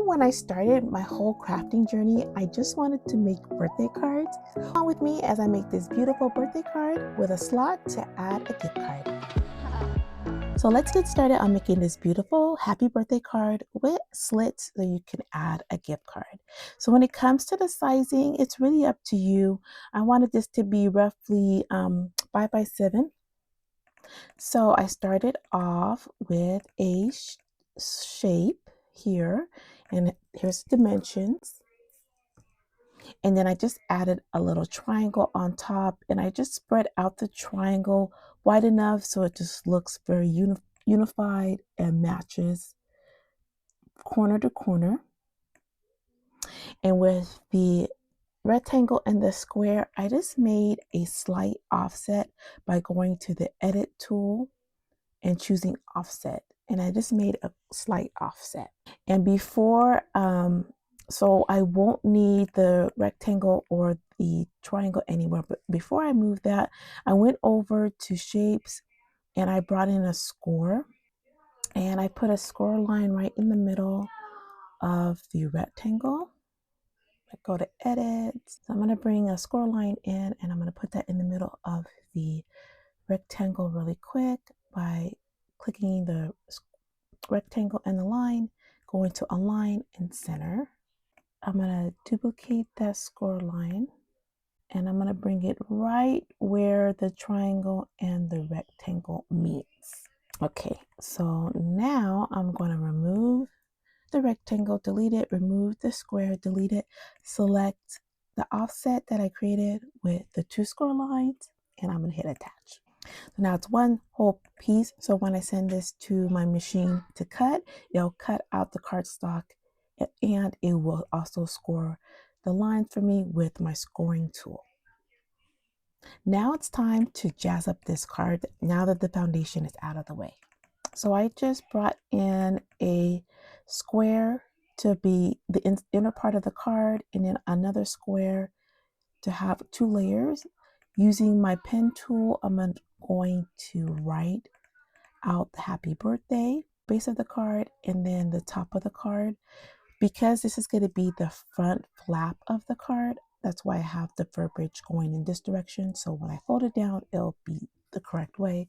when I started my whole crafting journey, I just wanted to make birthday cards. Come on with me as I make this beautiful birthday card with a slot to add a gift card. So let's get started on making this beautiful happy birthday card with slits so you can add a gift card. So when it comes to the sizing, it's really up to you. I wanted this to be roughly 5 by 7. So I started off with a shape here, and here's the dimensions. And then I just added a little triangle on top, and I just spread out the triangle wide enough so it just looks very unified and matches corner to corner. And with the rectangle and the square, I just made a slight offset by going to the edit tool and choosing offset. And I just made a slight offset. And before, so I won't need the rectangle or the triangle anywhere. But before I moved that, I went over to shapes and I brought in a score. And I put a score line right in the middle of the rectangle. I go to edit. So I'm going to bring a score line in and I'm going to put that in the middle of the rectangle really quick by clicking the rectangle and the line, going to align and center. I'm going to duplicate that score line and I'm going to bring it right where the triangle and the rectangle meets. Okay, so now I'm going to remove the rectangle, delete it, remove the square, delete it, select the offset that I created with the 2 score lines, and I'm going to hit attach. So now it's one whole piece. So when I send this to my machine to cut, it'll cut out the cardstock and it will also score the lines for me with my scoring tool. Now it's time to jazz up this card now that the foundation is out of the way. So I just brought in a square to be the inner part of the card and then another square to have 2 layers. Using my pen tool, I'm going to write out the happy birthday base of the card and then the top of the card. Because this is going to be the front flap of the card, that's why I have the verbiage going in this direction. So when I fold it down, it'll be the correct way.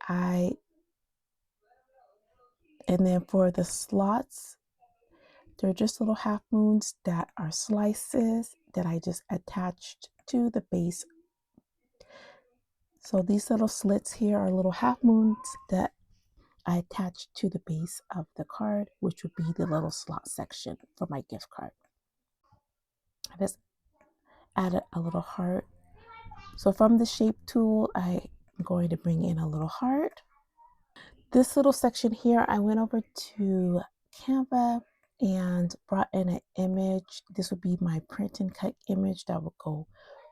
And then for the slots, they're just little half moons that are slices that I just attached to the base. So these little slits here are little half moons that I attached to the base of the card, which would be the little slot section for my gift card. I just added a little heart. So from the shape tool, I'm going to bring in a little heart. This little section here, I went over to Canva and brought in an image. This would be my print and cut image that will go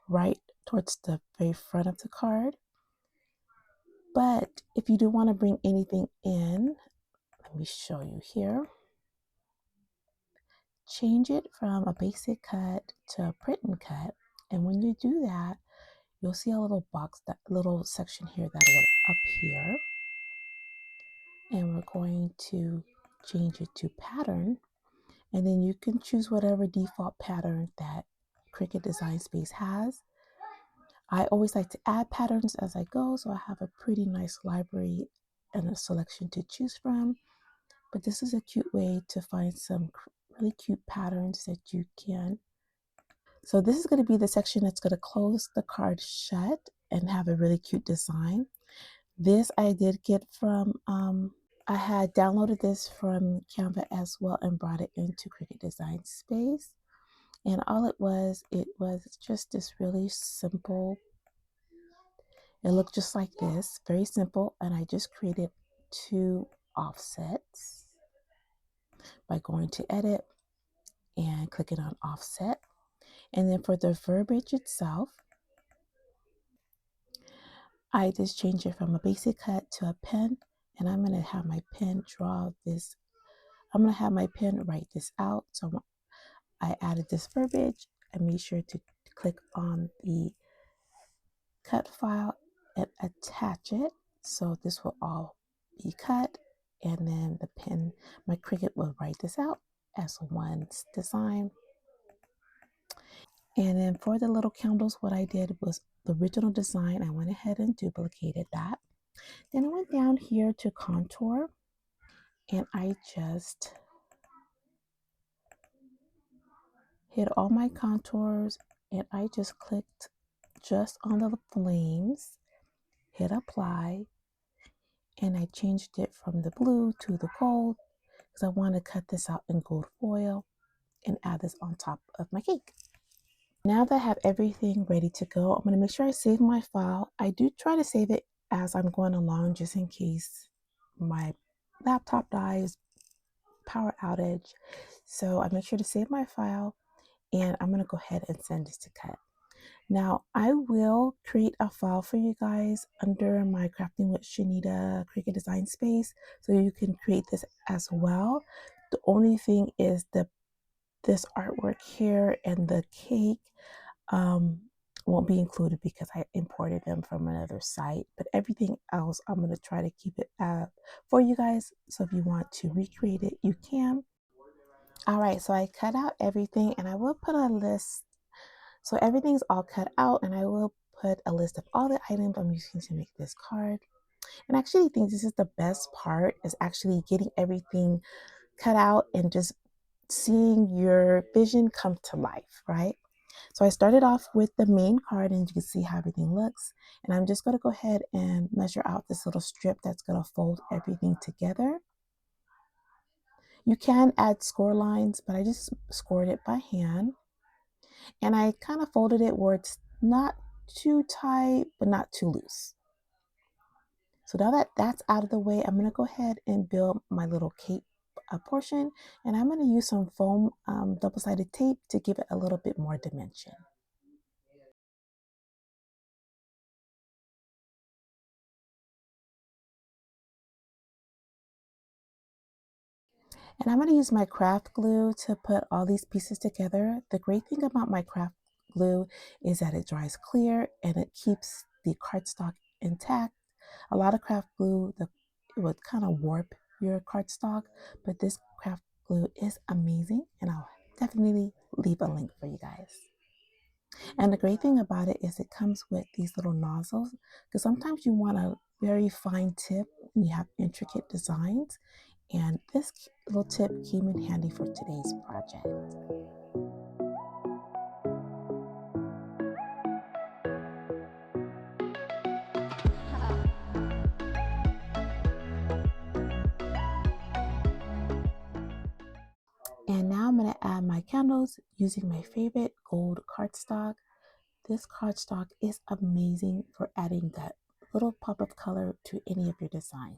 right towards the very front of the card. But if you do want to bring anything in, let me show you here. Change it from a basic cut to a print and cut. And when you do that, you'll see a little box, that little section here that will appear. And we're going to change it to pattern. And then you can choose whatever default pattern that Cricut Design Space has. I always like to add patterns as I go, so I have a pretty nice library and a selection to choose from. But this is a cute way to find some really cute patterns that you can. So this is going to be the section that's going to close the card shut and have a really cute design. This I did get from, I had downloaded this from Canva as well and brought it into Cricut Design Space. And all it was just this really simple, it looked just like this, very simple. And I just created 2 offsets by going to edit and clicking on offset. And then for the verbiage itself, I just changed it from a basic cut to a pen, and I'm going to have my pen draw this. I'm going to have my pen write this out. So I added this verbiage. I made sure to click on the cut file and attach it. So this will all be cut, and then the pen, my Cricut will write this out. as one design. And then for the little candles, what I did was the original design. I went ahead and duplicated that. Then I went down here to contour and I just hit all my contours and I just clicked just on the flames, hit apply, and I changed it from the blue to the gold because I want to cut this out in gold foil and add this on top of my cake. Now that I have everything ready to go, I'm going to make sure I save my file. I do try to save it as I'm going along just in case my laptop dies, power outage. So I make sure to save my file and I'm going to go ahead and send this to cut. Now I will create a file for you guys under my Crafting with Shaneda Cricut design space so you can create this as well. The only thing is this artwork here and the cake won't be included because I imported them from another site, but everything else I'm going to try to keep it for you guys. So if you want to recreate it, you can. All right, so I cut out everything and I will put a list. So everything's all cut out and I will put a list of all the items I'm using to make this card. And I actually think this is the best part, is actually getting everything cut out and just seeing your vision come to life, right? So I started off with the main card and you can see how everything looks. And I'm just going to go ahead and measure out this little strip that's going to fold everything together. You can add score lines, but I just scored it by hand. And I kind of folded it where it's not too tight, but not too loose. So now that that's out of the way, I'm going to go ahead and build my little cape portion. And I'm going to use some foam double-sided tape to give it a little bit more dimension. And I'm going to use my craft glue to put all these pieces together. The great thing about my craft glue is that it dries clear and it keeps the cardstock intact. A lot of craft glue, it would kind of warp your cardstock, but this craft glue is amazing and I'll definitely leave a link for you guys. And the great thing about it is it comes with these little nozzles because sometimes you want a very fine tip when you have intricate designs. And this little tip came in handy for today's project. And now I'm going to add my candles using my favorite gold cardstock. This cardstock is amazing for adding that little pop of color to any of your designs.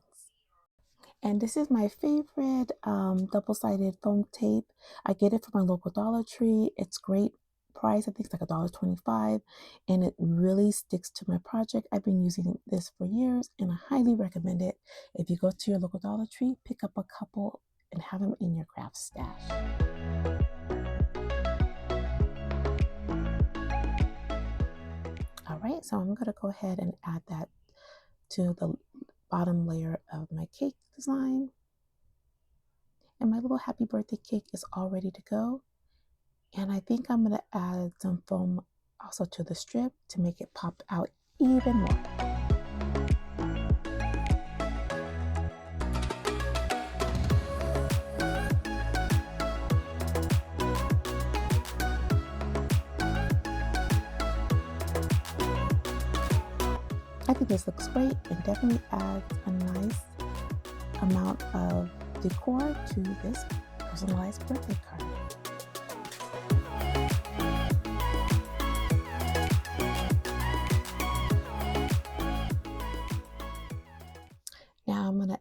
And this is my favorite double-sided foam tape. I get it from my local Dollar Tree. It's great price. I think it's like $1.25, and it really sticks to my project. I've been using this for years, and I highly recommend it. If you go to your local Dollar Tree, pick up a couple and have them in your craft stash. All right, so I'm going to go ahead and add that to the bottom layer of my cake design. And my little happy birthday cake is all ready to go. And I think I'm going to add some foam also to the strip to make it pop out even more. I think this looks great and definitely adds a nice amount of decor to this personalized birthday card. Now I'm going to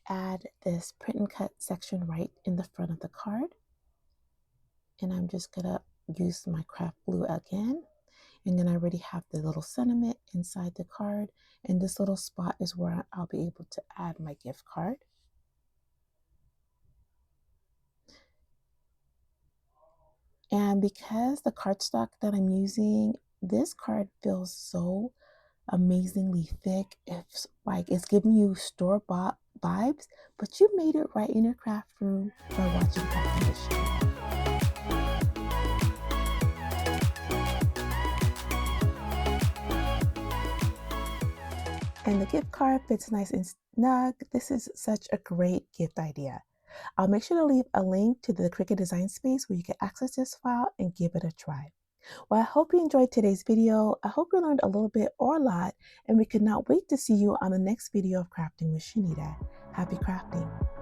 add this print and cut section right in the front of the card. And I'm just going to use my craft glue again. And then I already have the little sentiment inside the card. And this little spot is where I'll be able to add my gift card. And because the cardstock that I'm using, this card feels so amazingly thick. It's like it's giving you store-bought vibes, but you made it right in your craft room by watching Crafting with Shaneda. And the gift card fits nice and snug. This is such a great gift idea. I'll make sure to leave a link to the Cricut design space where you can access this file and give it a try. Well, I hope you enjoyed today's video. I hope you learned a little bit or a lot, and we could not wait to see you on the next video of Crafting with Shaneda. Happy crafting!